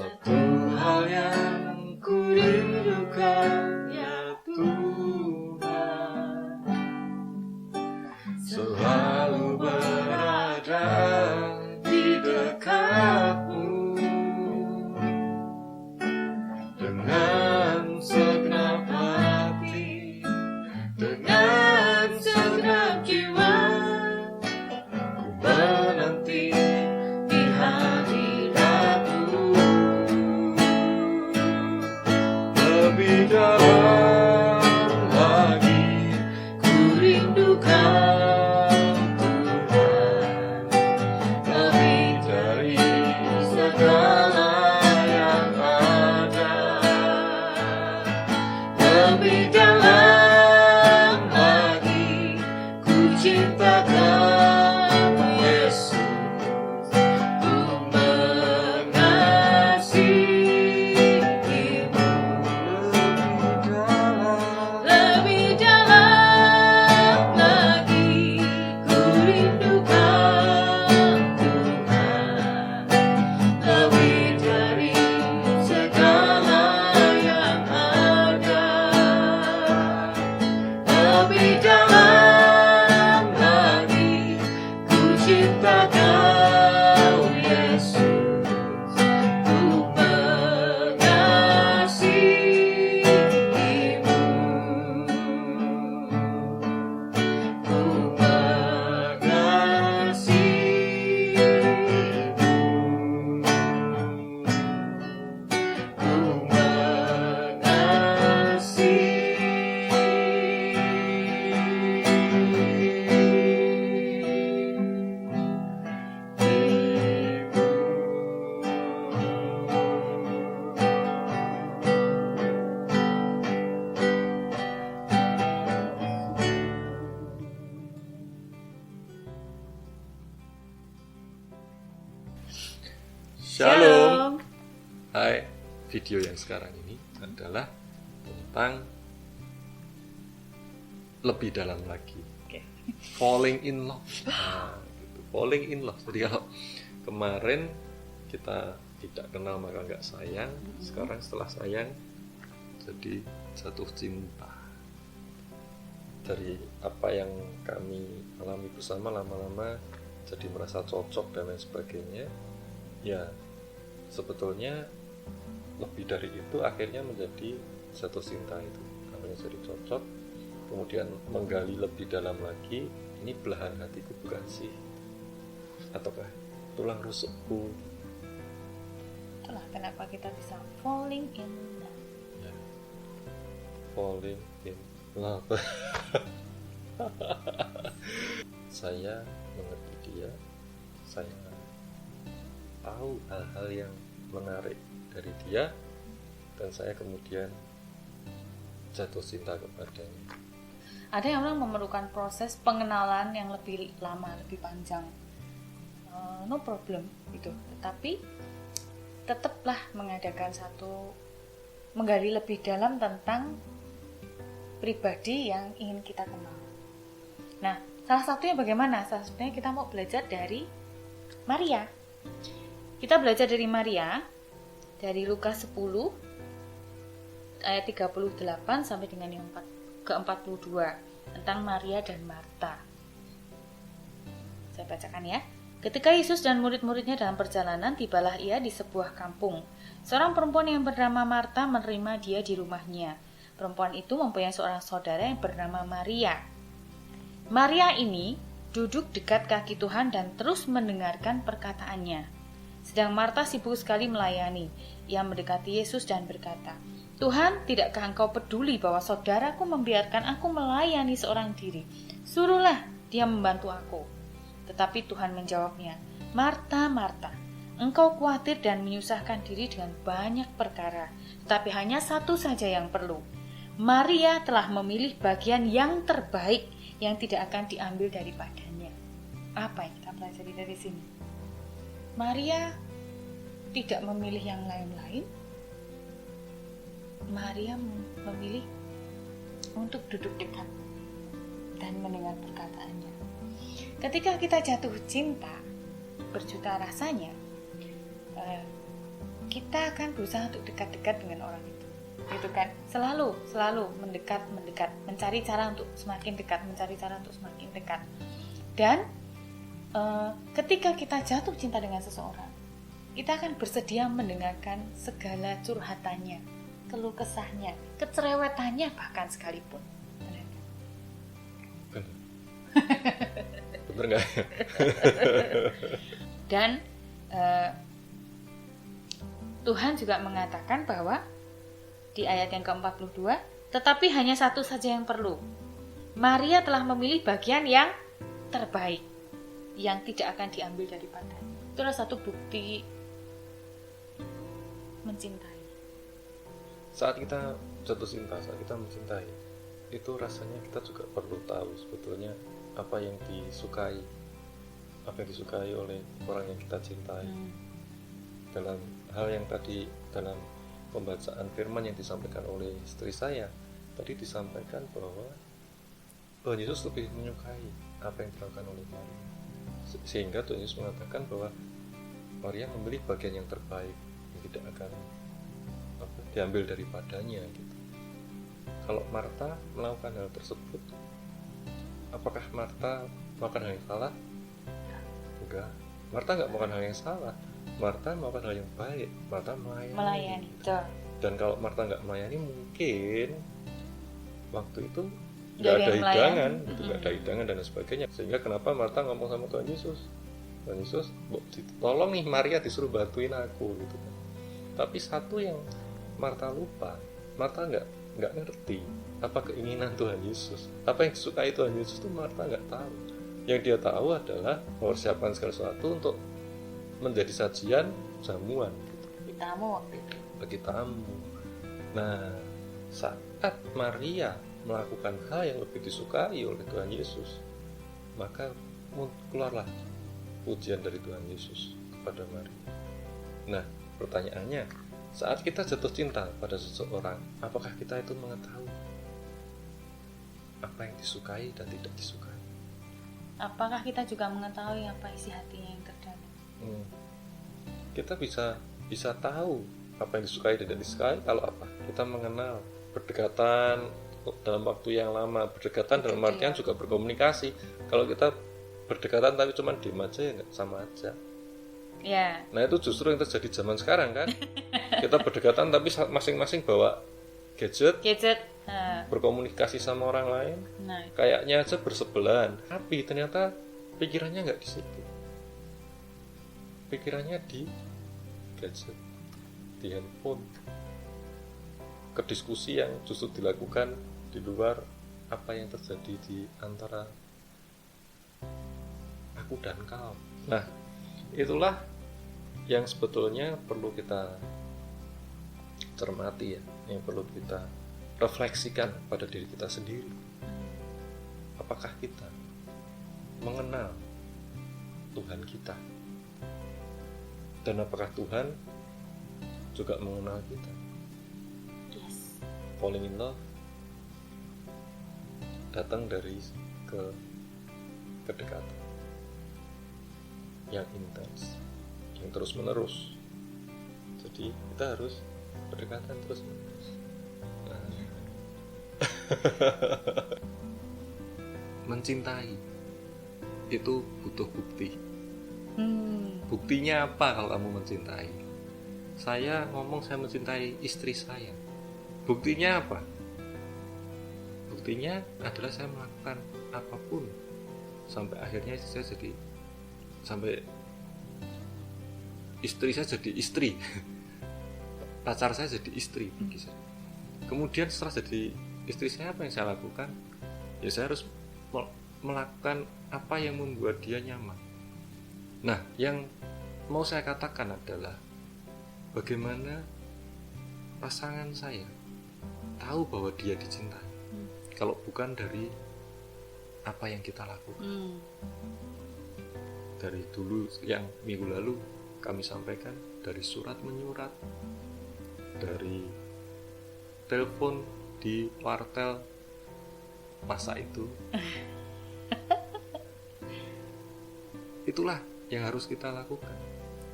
Satu hal yang ku rindukan, ya Tuhan, selalu berada di dekatmu. Dengan segenap hati, dengan segenap jiwa, ku menanti di hadiratmu. Lebih dalam lagi ku rindukan Tuhan, lebih dari segala yang ada. Lebih dalam lagi ku cinta Kamu Yesus, ku mengasihimu. Lebih dalam lagi ku rindukan Tuhan, lebih dari segala yang ada. Lebih dalam lagi ku cinta Kau Yesus, ku mengasihimu. Ku Shalom. Hai, video yang sekarang ini adalah tentang lebih dalam lagi. Falling in love. Nah, gitu. Falling in love. Jadi kalau kemarin kita tidak kenal maka nggak sayang, sekarang setelah sayang jadi jatuh cinta. Dari apa yang kami alami bersama, lama-lama jadi merasa cocok dan lain sebagainya. Ya, sebetulnya lebih dari itu akhirnya menjadi jatuh cinta itu. Namanya jadi cocok, kemudian menggali lebih dalam lagi, ini belahan hatiku bukan sih? Ataukah tulang rusukku? Itulah kenapa kita bisa falling in love. Ya. Falling in love. Saya mengerti dia, saya tahu hal-hal yang menarik dari dia, dan saya kemudian jatuh cinta kepadanya. Ada yang orang memerlukan proses pengenalan yang lebih lama, lebih panjang. No problem gitu. Tetapi tetaplah menggali lebih dalam tentang pribadi yang ingin kita kenal. Nah, salah satunya bagaimana? Salah satunya kita mau belajar dari Maria. Kita belajar dari Maria, dari Lukas 10, ayat 38 sampai dengan yang ke-42, tentang Maria dan Marta. Saya bacakan ya. Ketika Yesus dan murid-muridnya dalam perjalanan, tibalah ia di sebuah kampung. Seorang perempuan yang bernama Marta menerima dia di rumahnya. Perempuan itu mempunyai seorang saudara yang bernama Maria. Maria ini duduk dekat kaki Tuhan dan terus mendengarkan perkataannya. Sedang Marta sibuk sekali melayani. Ia mendekati Yesus dan berkata, "Tuhan, tidakkah Engkau peduli bahwa saudaraku membiarkan aku melayani seorang diri? Suruhlah dia membantu aku." Tetapi Tuhan menjawabnya, "Marta, Marta, engkau khawatir dan menyusahkan diri dengan banyak perkara, tetapi hanya satu saja yang perlu. Maria telah memilih bagian yang terbaik yang tidak akan diambil daripadanya." Apa yang kita pelajari dari sini? Maria tidak memilih yang lain-lain. Maria memilih untuk duduk dekat dan mendengar perkataannya. Ketika kita jatuh cinta, berjuta rasanya, kita akan berusaha untuk dekat-dekat dengan orang itu, gitu kan? Selalu mendekat, mencari cara untuk semakin dekat, Dan ketika kita jatuh cinta dengan seseorang, kita akan bersedia mendengarkan segala curhatannya, keluh kesahnya, kecerewetannya bahkan sekalipun. Benar kan? Bener. Bener nggak? Dan Tuhan juga mengatakan bahwa di ayat yang ke-42, tetapi hanya satu saja yang perlu. Maria telah memilih bagian yang terbaik, yang tidak akan diambil daripadanya. Itulah satu bukti mencintai. Saat kita jatuh cinta, saat kita mencintai, itu rasanya kita juga perlu tahu sebetulnya apa yang disukai oleh orang yang kita cintai. Dalam hal yang tadi, dalam pembacaan firman yang disampaikan oleh istri saya, tadi disampaikan bahwa Tuhan Yesus lebih menyukai apa yang dilakukan oleh Maria, sehingga Tuhan Yesus mengatakan bahwa Maria memilih bagian yang terbaik yang tidak akan diambil daripadanya gitu. Kalau Marta melakukan hal tersebut, apakah Marta melakukan hal yang salah? Enggak. Marta enggak melakukan hal yang salah. Marta melakukan hal yang baik. Marta melayani. Dan kalau Marta enggak melayani, mungkin waktu itu enggak ada hidangan, enggak ada hidangan dan sebagainya. Sehingga kenapa Marta ngomong sama Tuhan Yesus? Tuhan Yesus, tolong nih Maria disuruh bantuin aku gitu kan. Tapi satu yang Marta lupa, Marta nggak ngerti apa keinginan Tuhan Yesus, apa yang disukai Tuhan Yesus itu Marta nggak tahu. Yang dia tahu adalah mempersiapkan segala sesuatu untuk menjadi sajian jamuan gitu. Bagi tamu. Nah, saat Maria melakukan hal yang lebih disukai oleh Tuhan Yesus, maka keluarlah pujian dari Tuhan Yesus kepada Maria. Nah, pertanyaannya, saat kita jatuh cinta pada seseorang, apakah kita itu mengetahui apa yang disukai dan tidak disukai? Apakah kita juga mengetahui apa isi hatinya yang terdalam? Kita bisa tahu apa yang disukai dan tidak disukai kalau apa? Kita mengenal, berdekatan dalam waktu yang lama, berdekatan dalam artian juga berkomunikasi. Kalau kita berdekatan tapi cuma diem aja, ya nggak sama aja. Ya. Nah itu justru yang terjadi zaman sekarang kan. Kita berdekatan tapi masing-masing bawa gadget. Berkomunikasi sama orang lain. Nah. Kayaknya aja bersebelahan, tapi ternyata pikirannya nggak di situ. Pikirannya di gadget, di handphone. Kediskusi yang justru dilakukan di luar apa yang terjadi di antara aku dan kau. Nah, itulah yang sebetulnya perlu kita cermati ya, yang perlu kita refleksikan pada diri kita sendiri. Apakah kita mengenal Tuhan kita? Dan apakah Tuhan juga mengenal kita? Yes. Falling in love datang dari kedekatan yang intens, yang terus menerus. Jadi kita harus berdekatan terus menerus. Mencintai itu butuh bukti. Buktinya apa kalau kamu mencintai? Saya ngomong saya mencintai istri saya. Buktinya apa? Buktinya adalah saya melakukan apapun sampai akhirnya sampai istri saya jadi istri. Pacar saya jadi istri bagi saya. Kemudian setelah jadi istri saya, apa yang saya lakukan? Ya saya harus melakukan apa yang membuat dia nyaman. Nah, yang mau saya katakan adalah bagaimana pasangan saya tahu bahwa dia dicintai. Kalau bukan dari apa yang kita lakukan. Dari dulu yang minggu lalu kami sampaikan, dari surat menyurat, dari telepon di wartel masa itu. Itulah yang harus kita lakukan.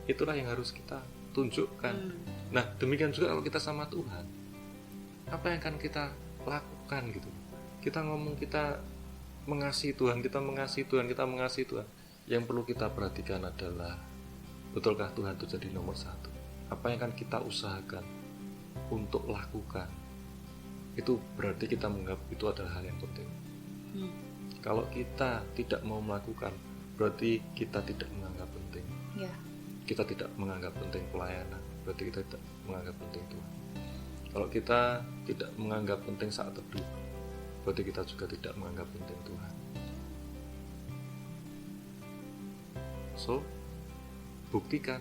Itulah yang harus kita tunjukkan. Nah, demikian juga kalau kita sama Tuhan. Apa yang akan kita lakukan gitu? Kita ngomong kita mengasihi Tuhan, kita mengasihi Tuhan, kita mengasihi Tuhan. Yang perlu kita perhatikan adalah, betulkah Tuhan itu jadi nomor satu? Apa yang akan kita usahakan untuk lakukan? Itu berarti kita menganggap itu adalah hal yang penting. Kalau kita tidak mau melakukan, berarti kita tidak menganggap penting. Ya. Kita tidak menganggap penting pelayanan, berarti kita tidak menganggap penting Tuhan. Kalau kita tidak menganggap penting saat teduh, berarti kita juga tidak menganggap penting Tuhan. So, buktikan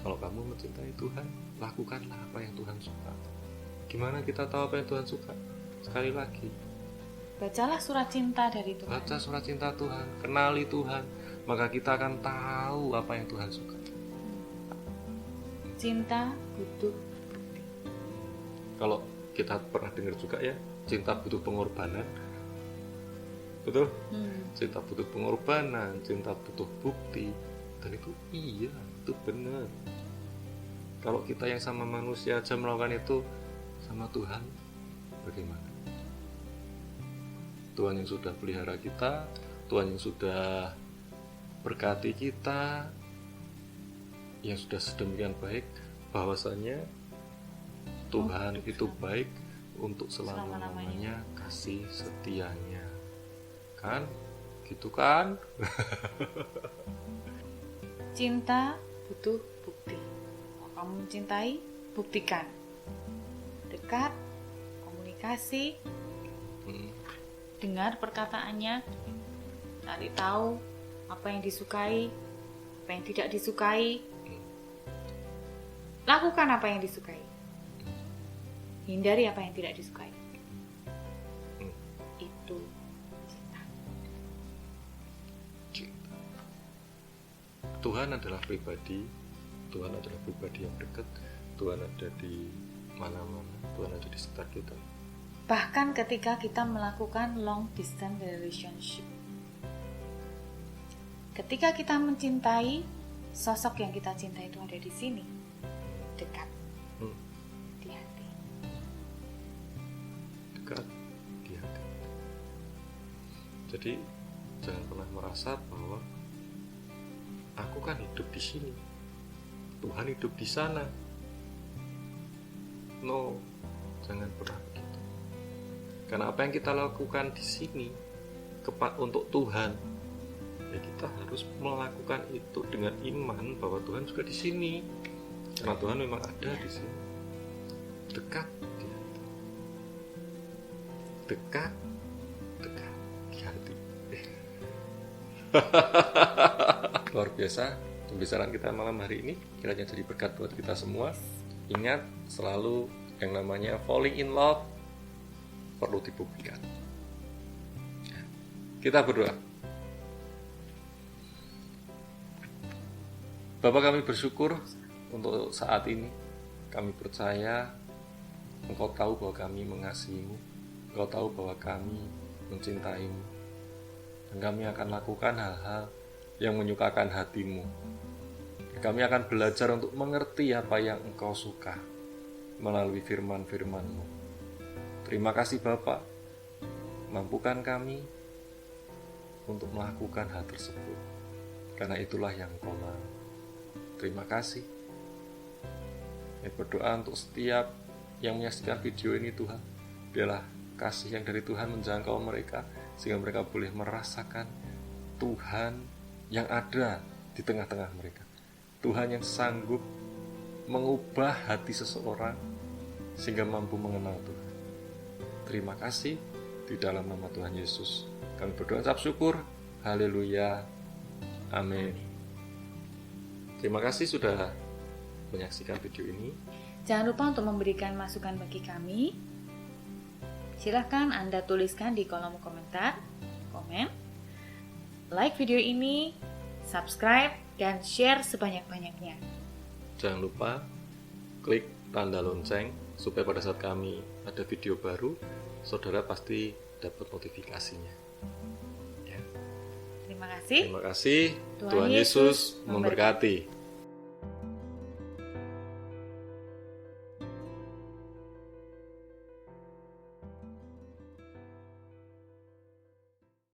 kalau kamu mencintai Tuhan, lakukanlah apa yang Tuhan suka. Gimana kita tahu apa yang Tuhan suka? Sekali lagi, Bacalah surat cinta dari Tuhan. baca surat cinta Tuhan, kenali Tuhan, maka kita akan tahu apa yang Tuhan suka. Cinta butuh bukti. Kalau kita pernah dengar juga ya, cinta butuh pengorbanan. Betul? Cinta butuh pengorbanan, cinta butuh bukti. Dan itu iya, itu benar. Kalau kita yang sama manusia aja melakukan itu, sama Tuhan bagaimana? Tuhan yang sudah pelihara kita, Tuhan yang sudah berkati kita, yang sudah sedemikian baik, bahwasanya Tuhan itu baik untuk selama-lamanya kasih setianya. Kan? Gitu kan? Cinta butuh bukti. Kalau kamu mencintai, buktikan. Dekat, komunikasi, dengar perkataannya, cari tahu apa yang disukai, apa yang tidak disukai. Lakukan apa yang disukai. Hindari apa yang tidak disukai. Itu cinta. Tuhan adalah pribadi, Tuhan adalah pribadi yang dekat, Tuhan ada di mana-mana, Tuhan ada di sekitar kita. Bahkan ketika kita melakukan long distance relationship. Ketika kita mencintai, sosok yang kita cintai itu ada di sini, dekat, di hati. Dekat di hati. Jadi jangan pernah merasa bahwa aku kan hidup di sini, Tuhan hidup di sana. No, jangan pernah begitu. Karena apa yang kita lakukan di sini untuk Tuhan, ya kita harus melakukan itu dengan iman bahwa Tuhan juga di sini. Karena Tuhan memang ada di sini. Dekat di hati. Dekat di hati. Luar biasa pembicaraan kita malam hari ini, kiranya jadi berkat buat kita semua. Ingat selalu yang namanya falling in love perlu dibuktikan. Kita berdoa. Bapa, kami bersyukur untuk saat ini. Kami percaya Engkau tahu bahwa kami mengasihimu, Engkau tahu bahwa kami mencintaimu, dan kami akan lakukan hal-hal yang menyukakan hatimu. Kami akan belajar untuk mengerti apa yang Engkau suka melalui firman-firman-Mu. Terima kasih Bapa, mampukan kami untuk melakukan hal tersebut, karena itulah yang Engkau mau. Terima kasih. Saya berdoa untuk setiap yang menyaksikan video ini Tuhan, biarlah kasih yang dari Tuhan menjangkau mereka, sehingga mereka boleh merasakan Tuhan yang ada di tengah-tengah mereka. Tuhan yang sanggup mengubah hati seseorang sehingga mampu mengenal Tuhan. Terima kasih, di dalam nama Tuhan Yesus kami berdoa ucap syukur. Haleluya. Amin. Terima kasih sudah menyaksikan video ini. Jangan lupa untuk memberikan masukan bagi kami. Silahkan Anda tuliskan di kolom komentar, komen, like video ini, subscribe, dan share sebanyak-banyaknya. Jangan lupa klik tanda lonceng supaya pada saat kami ada video baru, saudara pasti dapat notifikasinya. Ya. Terima kasih. Terima kasih. Tuhan Tuhan Yesus Yesus memberkati.